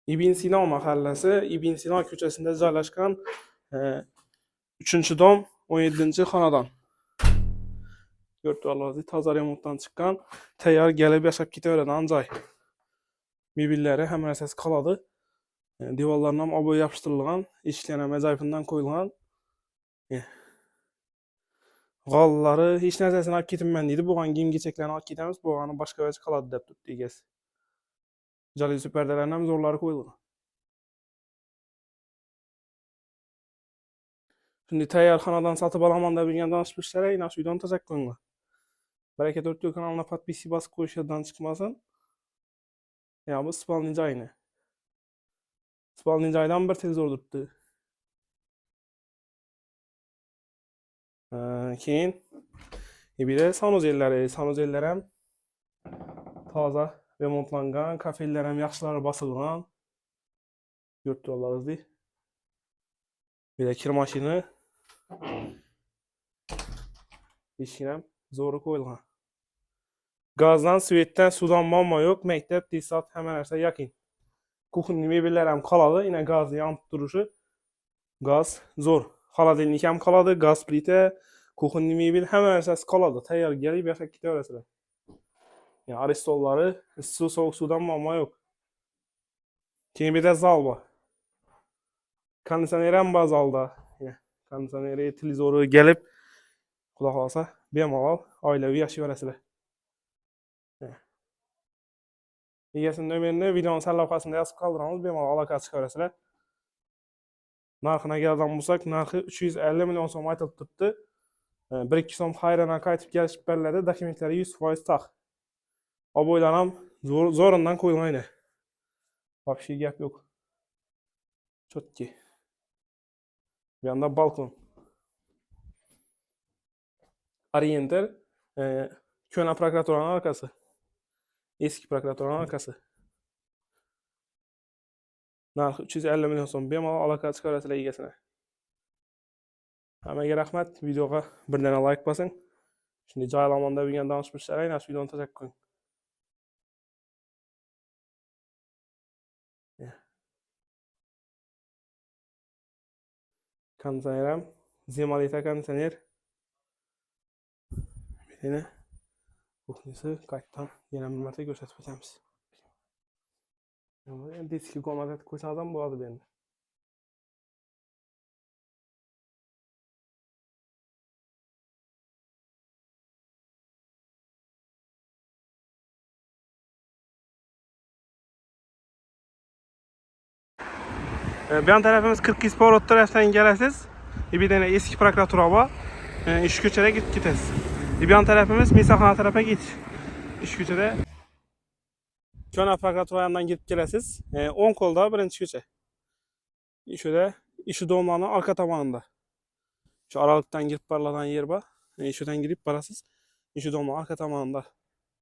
İbn Sino mahallesi, İbn Sino köçesinde joylashgan 3-chi dom, 17-chi xonadan. Gördüğünüz toza remontdan chiqqan, tayyor gelib yashab ketaveradigan joy. Mebellari hamma narsasi qoladi. Devorlarına ham oboy yopishtirilgan, eshiklari ham ajoyibundan qo'yilgan. G'ollari hech narsasini olib ketinman deydi. Bo'lgan kiyim-kechaklarni olib ketamiz, bo'lgani boshqa joyga qoladi deb turibdi egasi. Jaluzi pardalarini ham zo'rlari qo'yilgan. Şimdi tayyorxonadan sotib olaman deb yurgan donishmishlar, yana shu uydan tashakkurlar. Baraka 4 kanalına podpisi basıp qo'yishdan chiqmasin. Ya bu spalni joyini. Spalni joydan bir tez o'rdiribdi. Keyin bir de sanuzellar ham toza remontlangan, kafellar ham yaxshilari bosilgan. Yurtdorlaringiz. Bir de kir mashina. Eshigini ham zo'ri qo'yilgan. Gazdan, svetdan, suvdan muammo yo'q. Maktab, tesisot hamma narsa yaqin. Kuxonli mebellar ham qoladi, yine gazni yonib turishi. Gaz zo'r. Xolodilnik ham qoladi, gaz plita, kuxonli mebel hamma narsasi qoladi. Tayyor kelib yashab ketaverasizlar. Yani aristollari, issiq sovuq suvdan muammo yo'q. Keyin bir de zal bor. Konditsioner ham bor zalda. Konditsioneri, televizori kelib, xudo xolasa bemalol oilaviy yashayverasizlar. Egasini nomerini videonun sarlavhasida yozib qoldiramiz, bemalol aloqa chiqaverasizlar. Narxini agardan bo'lsak, narxi 350 million so'm aytilib turibdi. 1-2 so'm xayriyadan qaytib kelishib beriladi, dokumentlari 100% taq. Oboylar ham zo'rindan qo'yilgan. Вообще gap yo'q. Chotki. Bu yanda balkon. Oriental ko'na prokuraturaning arkasi. Eski prokuraturaning arkasi. Narxi 350 million so'm. Bemalol aloqa chiqaverasizlar egasini. Hammaga rahmat. Videoga bir dana like bosing. Şimdi joylamonda bo'lgan donishmishlar aynan shu videoni tashlab qo'ying. Konditsioner ham Zemalita konditsioner. Yine kuxnyasi qaytadan yana bir marta ko'rsatib o'tamiz. Endi eski komnata ko'rsam ham bo'ladi endi. Bir yan tarafımız 42 Sporot taraftan gelesiz. Bir tane eski prokuratura var. İş köçede gideceğiz. Bir yan tarafımız Misahana tarafa git. İş köçede. Köna prokuratura'dan gidip gelesiz. 10 kolda birinci köçe. Şöyle işi doğumlarının arka tabanında. Şu aralıktan girip barladan yer var. Şuradan girip barasız. İşi doğumlarının arka tabanında.